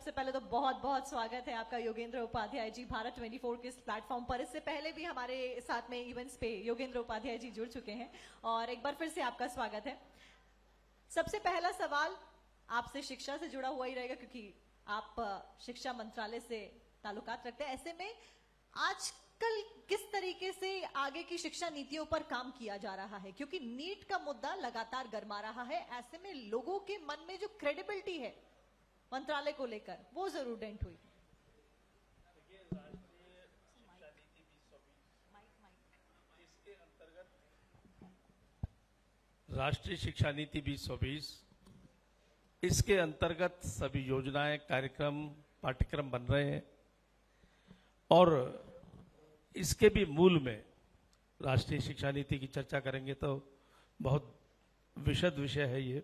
सबसे पहले तो बहुत बहुत स्वागत है आपका योगेंद्र उपाध्याय जी भारत 24 के इस प्लेटफॉर्म पर। इससे पहले भी हमारे साथ में इवेंट्स पे योगेंद्र उपाध्याय जी जुड़ चुके हैं और एक बार फिर से आपका स्वागत है। सबसे पहला सवाल आपसे शिक्षा से जुड़ा हुआ ही रहेगा क्योंकि आप शिक्षा मंत्रालय से ताल्लुकात रखते हैं। ऐसे में आजकल किस तरीके से आगे की शिक्षा नीतियों पर काम किया जा रहा है, क्योंकि नीट का मुद्दा लगातार गरमा रहा है। ऐसे में लोगों के मन में जो क्रेडिबिलिटी है मंत्रालय को लेकर वो जरूर डेंट हुई। राष्ट्रीय शिक्षा नीति 2020 इसके अंतर्गत सभी योजनाएं, कार्यक्रम, पाठ्यक्रम बन रहे हैं और इसके भी मूल में राष्ट्रीय शिक्षा नीति की चर्चा करेंगे तो बहुत विशद विषय है ये,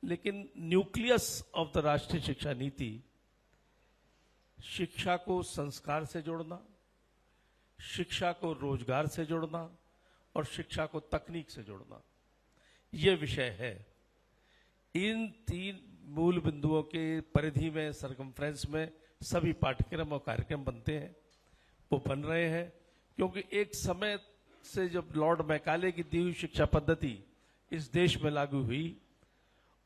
लेकिन न्यूक्लियस ऑफ द राष्ट्रीय शिक्षा नीति शिक्षा को संस्कार से जोड़ना, शिक्षा को रोजगार से जोड़ना और शिक्षा को तकनीक से जोड़ना, ये विषय है। इन तीन मूल बिंदुओं के परिधि में, सरकमफ्रेंस में सभी पाठ्यक्रम और कार्यक्रम बनते हैं, वो बन रहे हैं। क्योंकि एक समय से जब लॉर्ड मैकाले की दी हुई शिक्षा पद्धति इस देश में लागू हुई,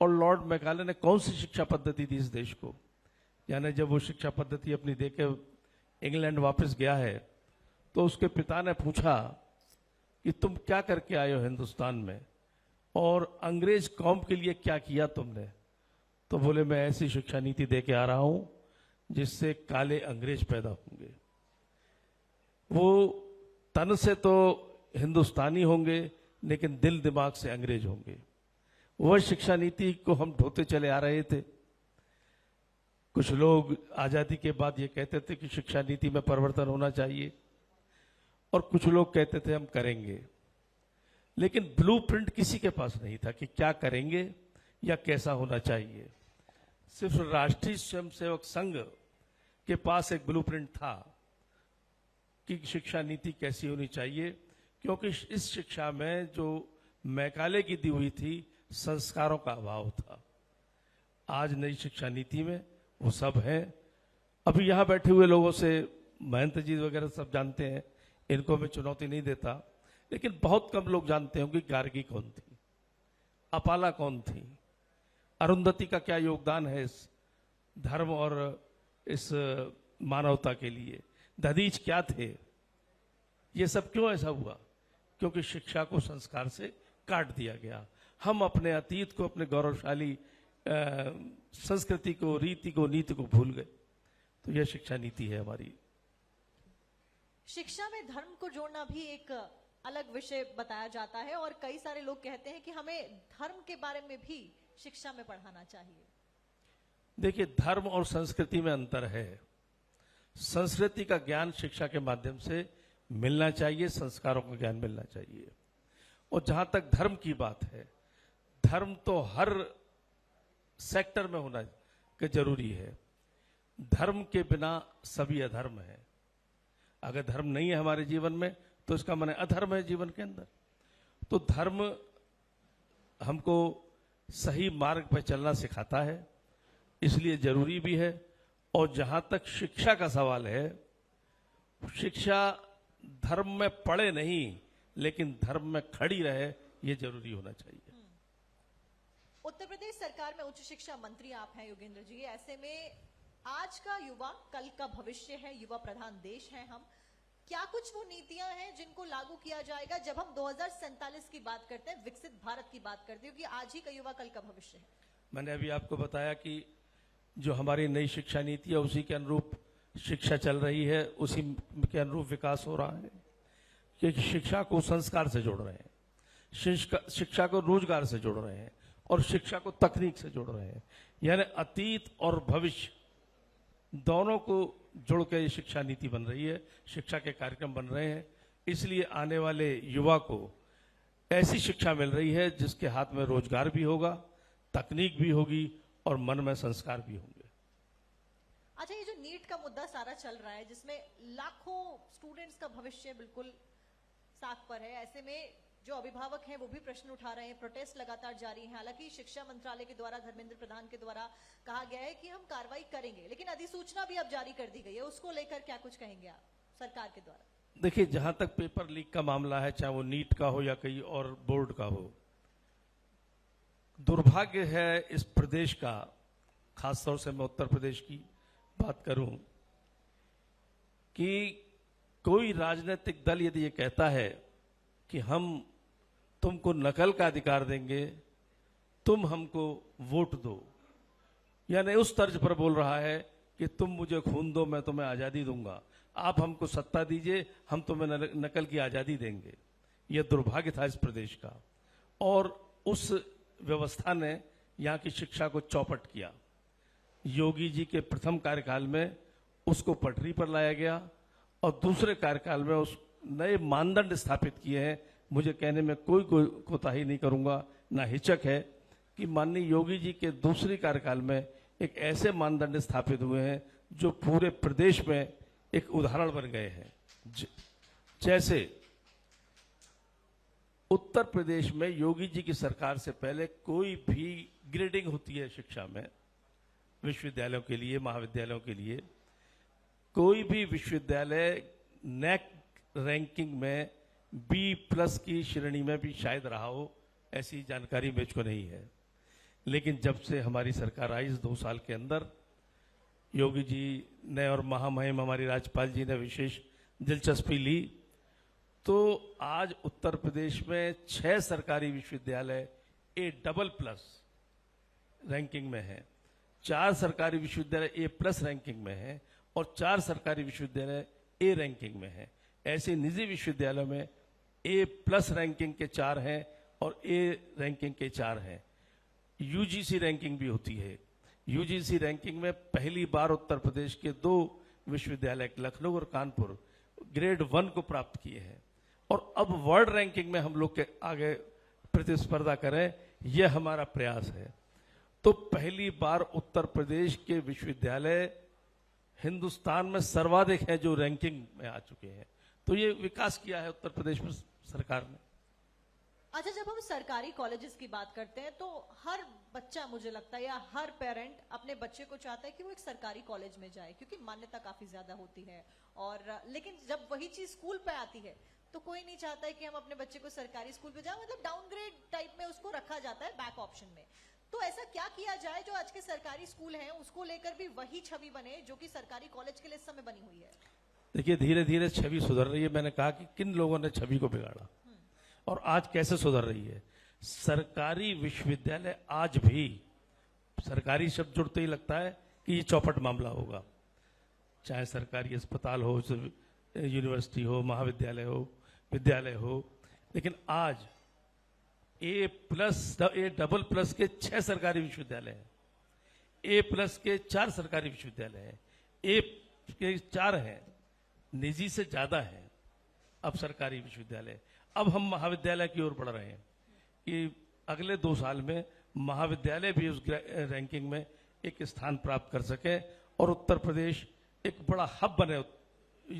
और लॉर्ड मैकाले ने कौन सी शिक्षा पद्धति दी इस देश को, यानी जब वो शिक्षा पद्धति अपनी देके इंग्लैंड वापस गया है तो उसके पिता ने पूछा कि तुम क्या करके आए हो हिंदुस्तान में और अंग्रेज कौम के लिए क्या किया तुमने। तो बोले मैं ऐसी शिक्षा नीति देके आ रहा हूं जिससे काले अंग्रेज पैदा होंगे, वो तन से तो हिंदुस्तानी होंगे लेकिन दिल दिमाग से अंग्रेज होंगे। वह शिक्षा नीति को हम ढोते चले आ रहे थे। कुछ लोग आजादी के बाद ये कहते थे कि शिक्षा नीति में परिवर्तन होना चाहिए और कुछ लोग कहते थे हम करेंगे, लेकिन ब्लूप्रिंट किसी के पास नहीं था कि क्या करेंगे या कैसा होना चाहिए। सिर्फ राष्ट्रीय स्वयंसेवक संघ के पास एक ब्लूप्रिंट था कि शिक्षा नीति कैसी होनी चाहिए, क्योंकि इस शिक्षा में जो मैकाले की दी हुई थी संस्कारों का अभाव था। आज नई शिक्षा नीति में वो सब है। अभी यहां बैठे हुए लोगों से महंत जी वगैरह सब जानते हैं, इनको मैं चुनौती नहीं देता, लेकिन बहुत कम लोग जानते होंगे गार्गी कौन थी, अपाला कौन थी, अरुंधति का क्या योगदान है इस धर्म और इस मानवता के लिए, दधीच क्या थे। ये सब क्यों ऐसा हुआ? क्योंकि शिक्षा को संस्कार से काट दिया गया। हम अपने अतीत को, अपने गौरवशाली संस्कृति को, रीति को, नीति को भूल गए। तो यह शिक्षा नीति है हमारी। शिक्षा में धर्म को जोड़ना भी एक अलग विषय बताया जाता है और कई सारे लोग कहते हैं कि हमें धर्म के बारे में भी शिक्षा में पढ़ाना चाहिए। देखिए, धर्म और संस्कृति में अंतर है। संस्कृति का ज्ञान शिक्षा के माध्यम से मिलना चाहिए, संस्कारों का ज्ञान मिलना चाहिए। और जहां तक धर्म की बात है, धर्म तो हर सेक्टर में होना जरूरी है। धर्म के बिना सभी अधर्म है। अगर धर्म नहीं है हमारे जीवन में तो इसका माने अधर्म है जीवन के अंदर। तो धर्म हमको सही मार्ग पर चलना सिखाता है, इसलिए जरूरी भी है। और जहां तक शिक्षा का सवाल है, शिक्षा धर्म में पड़े नहीं लेकिन धर्म में खड़ी रहे, ये जरूरी होना चाहिए। उत्तर प्रदेश सरकार में उच्च शिक्षा मंत्री आप हैं योगेंद्र जी। ऐसे में आज का युवा कल का भविष्य है, युवा प्रधान देश है हम। क्या कुछ वो नीतियां हैं जिनको लागू किया जाएगा जब हम 2047 की बात करते हैं, विकसित भारत की बात करते हैं, क्योंकि आज ही का युवा कल का भविष्य है। मैंने अभी आपको बताया कि जो हमारी नई शिक्षा नीति है उसी के अनुरूप शिक्षा चल रही है, उसी के अनुरूप विकास हो रहा है कि शिक्षा को संस्कार से जोड़ रहे हैं, शिक्षा को रोजगार से जोड़ रहे हैं और शिक्षा को तकनीक से जोड़ रहे हैं। यानी अतीत और भविष्य दोनों को जोड़ के ये शिक्षा नीति बन रही है, शिक्षा के कार्यक्रम बन रहे हैं। इसलिए आने वाले युवा को ऐसी शिक्षा मिल रही है जिसके हाथ में रोजगार भी होगा, तकनीक भी होगी और मन में संस्कार भी होंगे। अच्छा, ये जो नीट का मुद्दा सारा चल रहा है जिसमें लाखों स्टूडेंट्स का भविष्य बिल्कुल साख पर है, ऐसे में जो अभिभावक हैं वो भी प्रश्न उठा रहे हैं, प्रोटेस्ट लगातार जारी है। हालांकि शिक्षा मंत्रालय के द्वारा, धर्मेंद्र प्रधान के द्वारा कहा गया है कि हम कार्रवाई करेंगे, लेकिन अधिसूचना भी अब जारी कर दी गई है। उसको लेकर क्या कुछ कहेंगे आप सरकार के द्वारा? देखिए, जहां तक पेपर लीक का मामला है, चाहे वो नीट का हो या कहीं और बोर्ड का हो, दुर्भाग्य है इस प्रदेश का, खासतौर से मैं उत्तर प्रदेश की बात करूं, कि कोई राजनीतिक दल यदि ये कहता है कि हम तुमको नकल का अधिकार देंगे, तुम हमको वोट दो, यानी उस तर्ज पर बोल रहा है कि तुम मुझे खून दो, मैं तुम्हें आजादी दूंगा, आप हमको सत्ता दीजिए, हम तुम्हें नकल की आजादी देंगे। यह दुर्भाग्य था इस प्रदेश का, और उस व्यवस्था ने यहां की शिक्षा को चौपट किया। योगी जी के प्रथम कार्यकाल में उसको पटरी पर लाया गया, और दूसरे कार्यकाल में उस नए मानदंड स्थापित किए हैं। मुझे कहने में कोई कोताही नहीं करूंगा, ना हिचक है, कि माननीय योगी जी के दूसरे कार्यकाल में एक ऐसे मानदंड स्थापित हुए हैं जो पूरे प्रदेश में एक उदाहरण बन गए हैं। जैसे उत्तर प्रदेश में योगी जी की सरकार से पहले कोई भी ग्रेडिंग होती है शिक्षा में, विश्वविद्यालयों के लिए, महाविद्यालयों के लिए, कोई भी विश्वविद्यालय नेक रैंकिंग में B+ की श्रेणी में भी शायद रहा हो, ऐसी जानकारी मुझको नहीं है। लेकिन जब से हमारी सरकार आई, इस 2 साल के अंदर योगी जी ने और महामहिम हमारी राज्यपाल जी ने विशेष दिलचस्पी ली, तो आज उत्तर प्रदेश में 6 सरकारी विश्वविद्यालय A++ रैंकिंग में है, 4 सरकारी विश्वविद्यालय A+ रैंकिंग में है, और 4 सरकारी विश्वविद्यालय A रैंकिंग में है। ऐसे निजी विश्वविद्यालयों में A+ रैंकिंग के 4 हैं और A रैंकिंग के 4 हैं। UGC रैंकिंग भी होती है। UGC रैंकिंग में पहली बार उत्तर प्रदेश के 2 विश्वविद्यालय, लखनऊ और कानपुर, ग्रेड 1 को प्राप्त किए हैं, और अब वर्ल्ड रैंकिंग में हम लोग के आगे प्रतिस्पर्धा करें, यह हमारा प्रयास है। तो पहली बार उत्तर प्रदेश के विश्वविद्यालय हिंदुस्तान में सर्वाधिक है जो रैंकिंग में आ चुके हैं। तो ये विकास किया है उत्तर प्रदेश में सरकार ने। अच्छा, जब हम सरकारी कॉलेजेस की बात करते हैं तो हर बच्चा, मुझे लगता है, या हर पेरेंट अपने बच्चे को चाहता है कि वो एक सरकारी कॉलेज में जाए, क्योंकि मान्यता काफी ज्यादा होती है। और लेकिन जब वही चीज स्कूल पे आती है तो कोई नहीं चाहता है कि हम अपने बच्चे को सरकारी स्कूल पे जाए, मतलब डाउनग्रेड टाइप में उसको रखा जाता है बैक ऑप्शन में। तो ऐसा क्या किया जाए जो आज के सरकारी स्कूल हैं उसको लेकर भी वही छवि बने जो कि सरकारी कॉलेज के लिए इस समय बनी हुई है? देखिए, धीरे धीरे छवि सुधर रही है। मैंने कहा कि किन लोगों ने छवि को बिगाड़ा और आज कैसे सुधर रही है। सरकारी विश्वविद्यालय आज भी, सरकारी शब्द जुड़ते ही लगता है कि ये चौपट मामला होगा, चाहे सरकारी अस्पताल हो, यूनिवर्सिटी हो, महाविद्यालय हो, विद्यालय हो, लेकिन आज A++ के 6 सरकारी विश्वविद्यालय हैं, A+ के 4 सरकारी विश्वविद्यालय हैं, A के 4 हैं, निजी से ज्यादा है अब सरकारी विश्वविद्यालय। अब हम महाविद्यालय की ओर बढ़ रहे हैं कि अगले 2 साल में महाविद्यालय भी उस रैंकिंग में एक स्थान प्राप्त कर सके और उत्तर प्रदेश एक बड़ा हब बने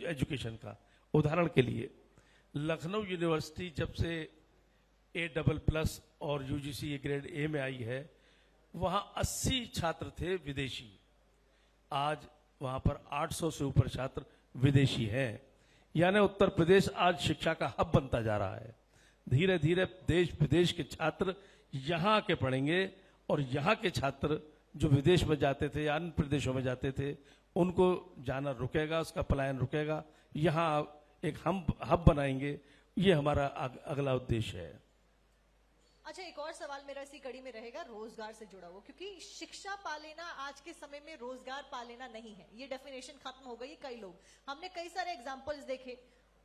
एजुकेशन का। उदाहरण के लिए, लखनऊ यूनिवर्सिटी जब से A++ और UGC ग्रेड A में आई है, वहां 80 छात्र थे विदेशी, आज वहां पर 800 से ऊपर छात्र विदेशी हैं। यानी उत्तर प्रदेश आज शिक्षा का हब बनता जा रहा है। धीरे धीरे देश विदेश के छात्र यहां आके पढ़ेंगे, और यहां के छात्र जो विदेश में जाते थे या अन्य प्रदेशों में जाते थे, उनको जाना रुकेगा, उसका पलायन रुकेगा। यहां एक हम हब बनाएंगे, ये हमारा अगला उद्देश्य है। अच्छा, एक और सवाल मेरा इसी कड़ी में रहेगा, रोजगार से जुड़ा हुआ, क्योंकि शिक्षा पा लेना आज के समय में रोजगार पा लेना नहीं है, ये डेफिनेशन खत्म हो गई। कई लोग, हमने कई सारे एग्जांपल्स देखे,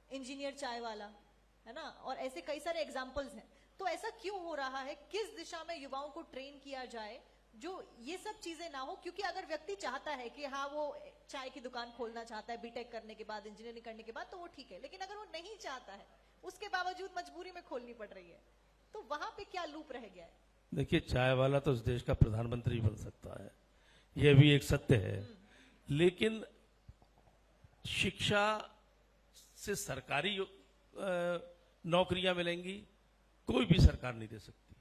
इंजीनियर चाय वाला है ना, और ऐसे कई सारे एग्जांपल्स हैं। तो ऐसा क्यों हो रहा है? किस दिशा में युवाओं को ट्रेन किया जाए जो ये सब चीजें ना हो? क्योंकि अगर व्यक्ति चाहता है कि हाँ वो चाय की दुकान खोलना चाहता है बीटेक करने के बाद, इंजीनियरिंग करने के बाद, तो वो ठीक है, लेकिन अगर वो नहीं चाहता है, उसके बावजूद मजबूरी में खोलनी पड़ रही है, तो वहां पे क्या लूप रह गया है? देखिए, चाय वाला तो इस देश का प्रधानमंत्री बन सकता है, यह भी एक सत्य है। लेकिन शिक्षा से सरकारी नौकरियां मिलेंगी कोई भी सरकार नहीं दे सकती।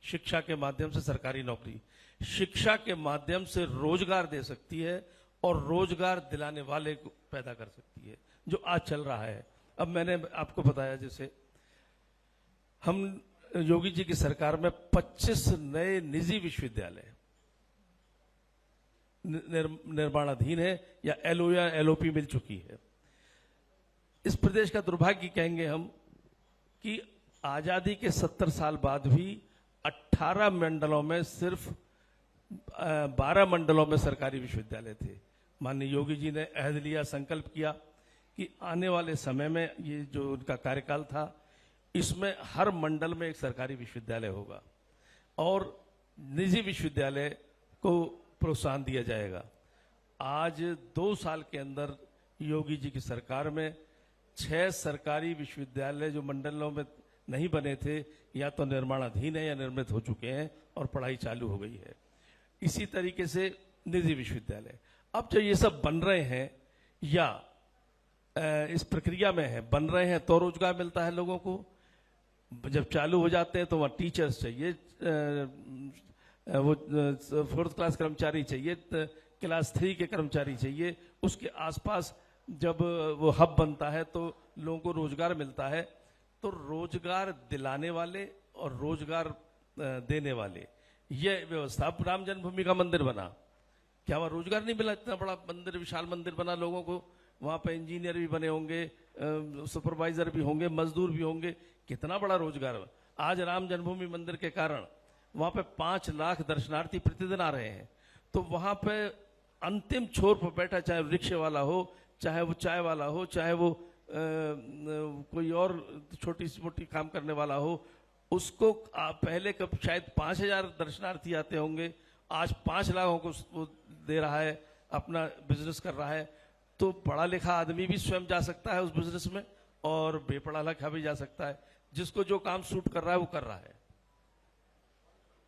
शिक्षा के माध्यम से सरकारी नौकरी, शिक्षा के माध्यम से रोजगार दे सकती है और रोजगार दिलाने वाले को पैदा कर सकती है, जो आज चल रहा है। अब मैंने आपको बताया, जैसे हम योगी जी की सरकार में 25 नए निजी विश्वविद्यालय निर्माणाधीन है या एलओ या एलओपी मिल चुकी है। इस प्रदेश का दुर्भाग्य कहेंगे हम कि आजादी के 70 साल बाद भी 18 मंडलों में सिर्फ 12 मंडलों में सरकारी विश्वविद्यालय थे। माननीय योगी जी ने अहद लिया, संकल्प किया कि आने वाले समय में, ये जो उनका कार्यकाल था, इसमें हर मंडल में एक सरकारी विश्वविद्यालय होगा और निजी विश्वविद्यालय को प्रोत्साहन दिया जाएगा। आज 2 साल के अंदर योगी जी की सरकार में 6 सरकारी विश्वविद्यालय जो मंडलों में नहीं बने थे, या तो निर्माणाधीन है या निर्मित हो चुके हैं और पढ़ाई चालू हो गई है। इसी तरीके से निजी विश्वविद्यालय अब जो ये सब बन रहे हैं या इस प्रक्रिया में है, बन रहे हैं, तो रोजगार मिलता है लोगों को। जब चालू हो जाते हैं तो वहाँ टीचर्स चाहिए, वो 4th क्लास कर्मचारी चाहिए, क्लास 3 के कर्मचारी चाहिए। उसके आसपास जब वो हब बनता है तो लोगों को रोजगार मिलता है। तो रोजगार दिलाने वाले और रोजगार देने वाले, ये व्यवस्था। अब राम जन्मभूमि का मंदिर बना, क्या वहां रोजगार नहीं मिला? इतना बड़ा मंदिर, विशाल मंदिर बना, लोगों को वहां पे इंजीनियर भी बने होंगे, सुपरवाइजर भी होंगे, मजदूर भी होंगे, कितना बड़ा रोजगार। आज राम जन्मभूमि मंदिर के कारण वहां पे 5 लाख दर्शनार्थी प्रतिदिन आ रहे हैं। तो वहां पे अंतिम छोर पर बैठा, चाहे रिक्शे वाला हो, चाहे वो चाय वाला हो, चाहे वो कोई और छोटी सी मोटी काम करने वाला हो, उसको पहले कब शायद 5,000 दर्शनार्थी आते होंगे, आज 5 लाखों को वो दे रहा है, अपना बिजनेस कर रहा है। तो पढ़ा लिखा आदमी भी स्वयं जा सकता है उस बिजनेस में और बेपढ़ा लिखा भी जा सकता है। जिसको जो काम सूट कर रहा है वो कर रहा है।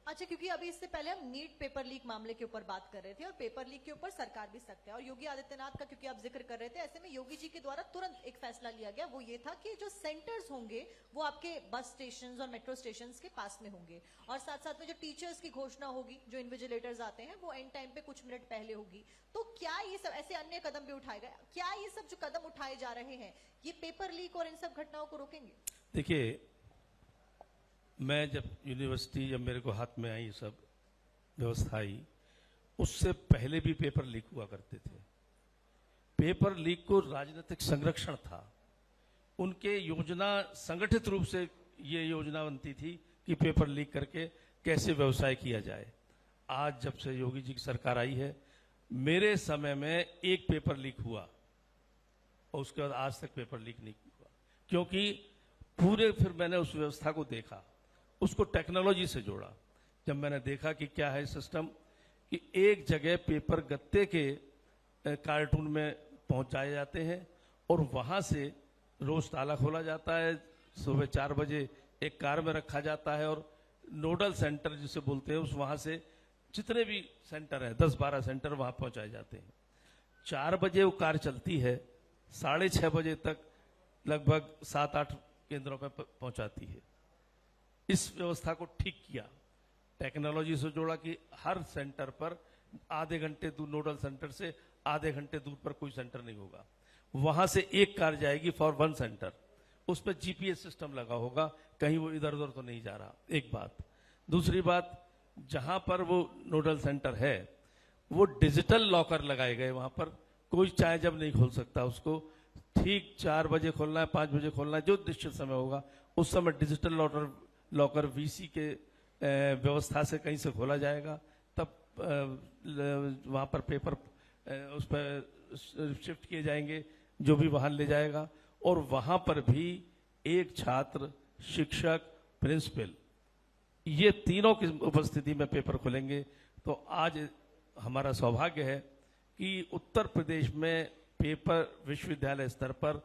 अच्छा, क्योंकि अभी इससे पहले हम नीट पेपर लीक मामले के ऊपर बात कर रहे थे और पेपर लीक के ऊपर सरकार भी सख्त है, और योगी आदित्यनाथ का क्योंकि आप जिक्र कर रहे थे, ऐसे में योगी जी के द्वारा तुरंत एक फैसला लिया गया। वो ये था कि जो सेंटर्स होंगे वो आपके बस स्टेशन और मेट्रो स्टेशन के पास में होंगे, और साथ साथ में जो टीचर्स की घोषणा होगी, जो इन्विजिलेटर्स आते हैं, वो एंड टाइम पे कुछ मिनट पहले होगी। तो क्या ये सब ऐसे अन्य कदम भी उठाए गए? क्या ये सब जो कदम उठाए जा रहे हैं, ये पेपर लीक और इन सब घटनाओं को रोकेंगे? देखिए, मैं जब यूनिवर्सिटी, जब मेरे को हाथ में आई सब व्यवस्था आई, उससे पहले भी पेपर लीक हुआ करते थे। पेपर लीक को राजनीतिक संरक्षण था। उनके योजना, संगठित रूप से ये योजना बनती थी कि पेपर लीक करके कैसे व्यवसाय किया जाए। आज जब से योगी जी की सरकार आई है, मेरे समय में एक पेपर लीक हुआ और उसके बाद आज तक पेपर लीक नहीं हुआ, क्योंकि फिर मैंने उस व्यवस्था को देखा, उसको टेक्नोलॉजी से जोड़ा। जब मैंने देखा कि क्या है सिस्टम, कि एक जगह पेपर गत्ते के कार्टून में पहुंचाए जाते हैं और वहां से रोज ताला खोला जाता है, सुबह 4 बजे एक कार में रखा जाता है और नोडल सेंटर जिसे बोलते हैं, उस वहां से जितने भी सेंटर हैं, 10-12 सेंटर, वहां पहुंचाए जाते हैं। 4 बजे वो कार चलती है, 6:30 बजे तक लगभग 7-8 केंद्रों पर पहुंचाती है। इस व्यवस्था को ठीक किया, टेक्नोलॉजी से जोड़ा कि हर सेंटर पर आधे घंटे दूर, नोडल सेंटर से आधे घंटे दूर पर कोई सेंटर नहीं होगा, वहां से एक कार जाएगी फॉर 1 सेंटर। उस पर जीपीएस सिस्टम लगा होगा, कहीं वो इधर उधर तो नहीं जा रहा। एक बात। दूसरी बात, जहां पर वो नोडल सेंटर है वो डिजिटल लॉकर लगाए गए, वहां पर कोई चाहे जब नहीं खोल सकता उसको। ठीक 4 बजे खोलना है, 5 बजे खोलना है, जो निश्चित समय होगा उस समय डिजिटल लॉकर वीसी के व्यवस्था से कहीं से खोला जाएगा, तब वहां पर पेपर उस पर शिफ्ट किए जाएंगे, जो भी वाहन ले जाएगा। और वहां पर भी एक छात्र, शिक्षक, प्रिंसिपल, ये तीनों की उपस्थिति में पेपर खुलेंगे। तो आज हमारा सौभाग्य है कि उत्तर प्रदेश में पेपर विश्वविद्यालय स्तर पर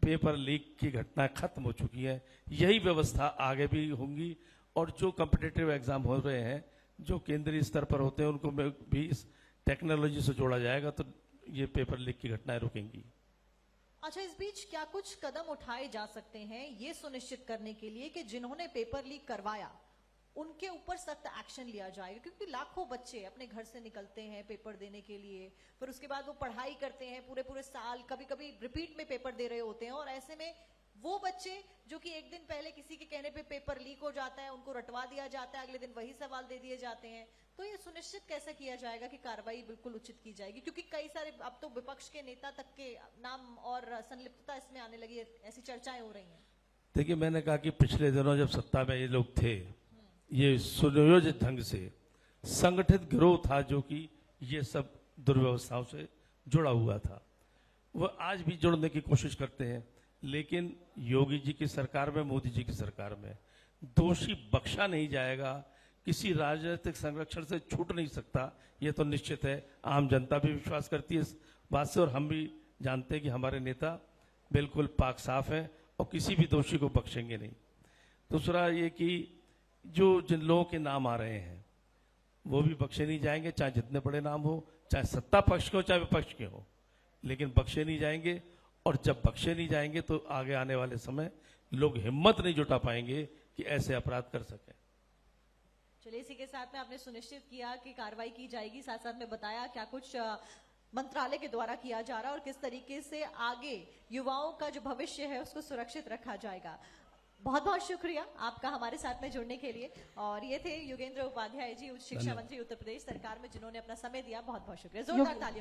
पेपर लीक की घटना खत्म हो चुकी है। यही व्यवस्था आगे भी होंगी, और जो कॉम्पिटिटिव एग्जाम हो रहे हैं, जो केंद्रीय स्तर पर होते हैं, उनको भी इस टेक्नोलॉजी से जोड़ा जाएगा, तो ये पेपर लीक की घटनाएं रुकेंगी। अच्छा, इस बीच क्या कुछ कदम उठाए जा सकते हैं ये सुनिश्चित करने के लिए कि जिन्होंने पेपर लीक करवाया उनके ऊपर सख्त एक्शन लिया जाएगा? क्योंकि लाखों बच्चे अपने घर से निकलते हैं पेपर देने के लिए, फिर उसके बाद वो पढ़ाई करते हैं पूरे पूरे साल, कभी कभी रिपीट में पेपर दे रहे होते हैं, और ऐसे में वो बच्चे जो कि एक दिन पहले किसी के कहने पे पेपर लीक हो जाता है, उनको रटवा दिया जाता है, अगले दिन वही सवाल दे दिए जाते हैं। तो ये सुनिश्चित कैसे किया जाएगा कि कार्रवाई बिल्कुल उचित की जाएगी? क्योंकि कई सारे अब तो विपक्ष के नेता तक के नाम और संलिप्तता इसमें आने लगी है, ऐसी चर्चाएं हो रही हैं। देखिए, मैंने कहा कि पिछले दिनों जब सत्ता में ये लोग थे, ये सुनियोजित ढंग से संगठित गिरोह था जो कि ये सब दुर्व्यवस्थाओं से जुड़ा हुआ था। वह आज भी जुड़ने की कोशिश करते हैं, लेकिन योगी जी की सरकार में, मोदी जी की सरकार में दोषी बख्शा नहीं जाएगा, किसी राजनीतिक संरक्षण से छूट नहीं सकता, ये तो निश्चित है। आम जनता भी विश्वास करती है इस बात से, और हम भी जानते हैं कि हमारे नेता बिल्कुल पाक साफ है और किसी भी दोषी को बख्शेंगे नहीं। दूसरा ये कि जो जिन लोगों के नाम आ रहे हैं वो भी बख्शे नहीं जाएंगे, चाहे जितने बड़े नाम हो, चाहे सत्ता पक्ष के हो चाहे विपक्ष के हो, लेकिन बख्शे नहीं जाएंगे। और जब बख्शे नहीं जाएंगे तो आगे आने वाले समय लोग हिम्मत नहीं जुटा पाएंगे कि ऐसे अपराध कर सकें। चलिए, इसी के साथ में आपने सुनिश्चित किया कि कार्रवाई की जाएगी, साथ साथ में बताया क्या कुछ मंत्रालय के द्वारा किया जा रहा है और किस तरीके से आगे युवाओं का जो भविष्य है उसको सुरक्षित रखा जाएगा। बहुत बहुत शुक्रिया आपका हमारे साथ में जुड़ने के लिए। और ये थे योगेंद्र उपाध्याय जी, उच्च शिक्षा मंत्री उत्तर प्रदेश सरकार में, जिन्होंने अपना समय दिया। बहुत बहुत शुक्रिया, जोरदार तालियों।